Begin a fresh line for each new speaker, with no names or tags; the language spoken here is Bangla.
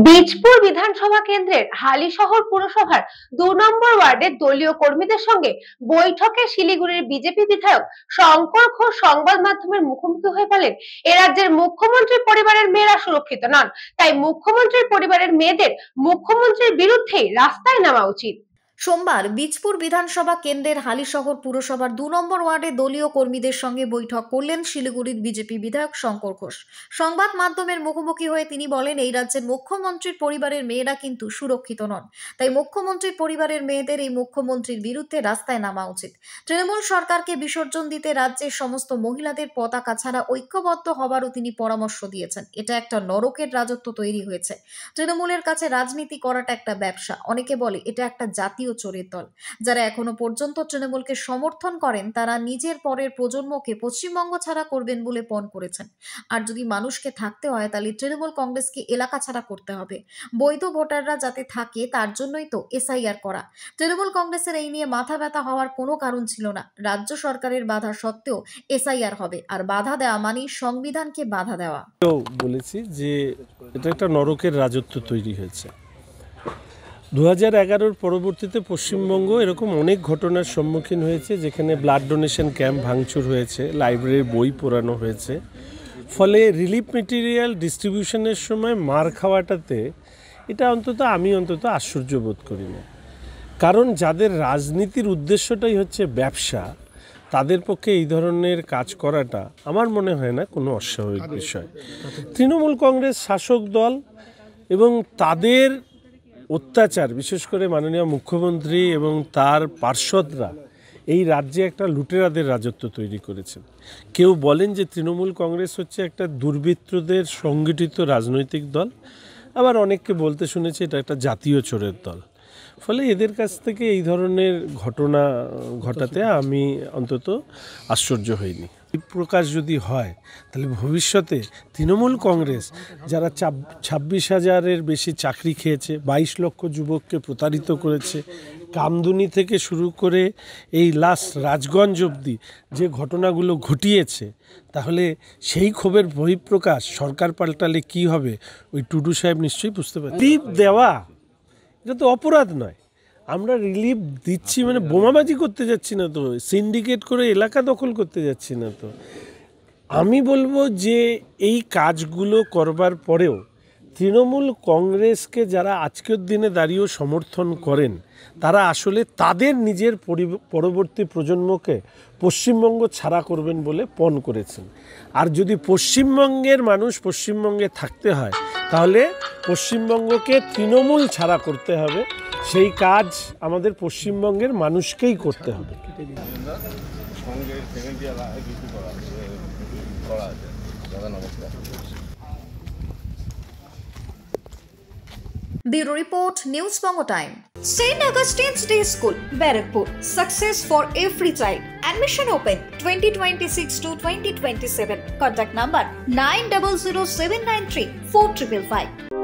বীজপুর বিধানসভা কেন্দ্রের হালিশহর পুরসভার ২ নম্বর ওয়ার্ডের দলীয় কর্মীদের সঙ্গে বৈঠকে শিলিগুড়ির বিজেপি বিধায়ক শঙ্কর ঘোষ সংবাদ মাধ্যমের মুখোমুখি হয়ে বলেন, এ রাজ্যের মুখ্যমন্ত্রীর পরিবারের মেয়েরা সুরক্ষিত নন, তাই মুখ্যমন্ত্রীর পরিবারের মেয়েদের মুখ্যমন্ত্রীর বিরুদ্ধেই রাস্তায় নামা উচিত।
সোমবার বীজপুর বিধানসভা কেন্দ্রের হালিশহর পুরসভার ২ নম্বর ওয়ার্ডে দলীয় কর্মীদের সঙ্গে বৈঠক করলেন শিলিগুড়ির বিজেপি বিধায়ক শঙ্কর ঘোষ। সংবাদ মাধ্যমের মুখোমুখি হয়ে তিনি বলেন, এই রাজ্যের মুখ্যমন্ত্রীর পরিবারের মেয়েরা কিন্তু সুরক্ষিত নন, তাই মুখ্যমন্ত্রীর পরিবারের মেয়েদের এই মুখ্যমন্ত্রীর বিরুদ্ধে রাস্তায় নামা উচিত। তৃণমূল সরকারকে বিসর্জন দিতে রাজ্যের সমস্ত মহিলাদের পতাকা ছাড়া ঐক্যবদ্ধ হবারও তিনি পরামর্শ দিয়েছেন। এটা একটা নরকের রাজত্ব তৈরি হয়েছে। তৃণমূলের কাছে রাজনীতি করাটা একটা ব্যবসা। অনেকে বলে এটা একটা জাতীয় চোরের দল। যারা এখনো পর্যন্ত তৃণমূলকে সমর্থন করেন তারা নিজের পরের প্রজন্মকে পশ্চিমবঙ্গ ছাড়া করবেন বলে পণ করেছেন। আর যদি মানুষকে থাকতে হয় তাহলে তৃণমূল কংগ্রেসকে এলাকা ছাড়া করতে হবে। বৈধ ভোটাররা যাতে থাকে তার জন্যই তো এসআইআর করা। তৃণমূল কংগ্রেসের এই নিয়ে মাথা ব্যথা হওয়ার কোনো কারণ ছিল না। রাজ্য সরকারের বাধা সত্ত্বেও এসআইআর হবে, আর বাধা দেওয়া মানেই সংবিধানকে বাধা দেওয়া।
বলেছি যে এটা একটা নরকের রাজত্ব তৈরি হয়েছে। 2011 পরবর্তীতে পশ্চিমবঙ্গ এরকম অনেক ঘটনার সম্মুখীন হয়েছে, যেখানে ব্লাড ডোনেশন ক্যাম্প ভাঙচুর হয়েছে, লাইব্রেরির বই পোড়ানো হয়েছে। ফলে রিলিফ মেটেরিয়াল ডিস্ট্রিবিউশনের সময় মার খাওয়াটাতে আমি অন্তত আশ্চর্য বোধ করি না। কারণ যাদের রাজনীতির উদ্দেশ্যটাই হচ্ছে ব্যবসা, তাদের পক্ষে এই ধরনের কাজ করাটা আমার মনে হয় না কোনো অস্বাভাবিক বিষয়। তৃণমূল কংগ্রেস শাসক দল এবং তাদের অত্যাচার, বিশেষ করে মাননীয় মুখ্যমন্ত্রী এবং তার পার্ষদরা এই রাজ্যে একটা লুটেরাদের রাজত্ব তৈরি করেছেন। কেউ বলেন যে তৃণমূল কংগ্রেস হচ্ছে একটা দুর্বৃত্তদের সংগঠিত রাজনৈতিক দল, আবার অনেককে বলতে শুনেছি এটা একটা জাতীয় চোরের দল। ফলে এদের কাছ থেকে এই ধরনের ঘটনা ঘটাতে আমি অন্তত আশ্চর্য হইনি। এই প্রকাশ যদি হয় তাহলে ভবিষ্যতে তৃণমূল কংগ্রেস যারা 26,000-এর বেশি চাকরি খেয়েছে, 22 লক্ষ যুবককে প্রতারিত করেছে, কামদুনি থেকে শুরু করে এই লাস্ট রাজগঞ্জ অবধি যে ঘটনাগুলো ঘটিয়েছে, তাহলে সেই ক্ষোভের বহিঃপ্রকাশ সরকার পাল্টালে কি হবে ওই টুডু সাহেব নিশ্চয়ই বুঝতে পারে। রিলিফ দেওয়া এটা তো অপরাধ নয়। আমরা রিলিফ দিচ্ছি মানে বোমাবাজি করতে যাচ্ছি না তো, সিন্ডিকেট করে এলাকা দখল করতে যাচ্ছি না তো। আমি বলবো যে এই কাজগুলো করবার পরেও তৃণমূল কংগ্রেসকে যারা আজকের দিনে দাঁড়িয়েও সমর্থন করেন, তারা আসলে তাদের নিজের পরবর্তী প্রজন্মকে পশ্চিমবঙ্গ ছাড়া করবেন বলে পণ করেছেন। আর যদি পশ্চিমবঙ্গের মানুষ পশ্চিমবঙ্গে থাকতে হয় তাহলে পশ্চিমবঙ্গকে তৃণমূল ছাড়া করতে হবে। সেই কাজ আমাদের পশ্চিমবঙ্গের মানুষকেই করতে হবে।
Bureau Report, News Bongo Time. St. Augustine's Day School, Barrackpur. Success for every child. Admission open 2026 to 2027. Contact number 900793 4555.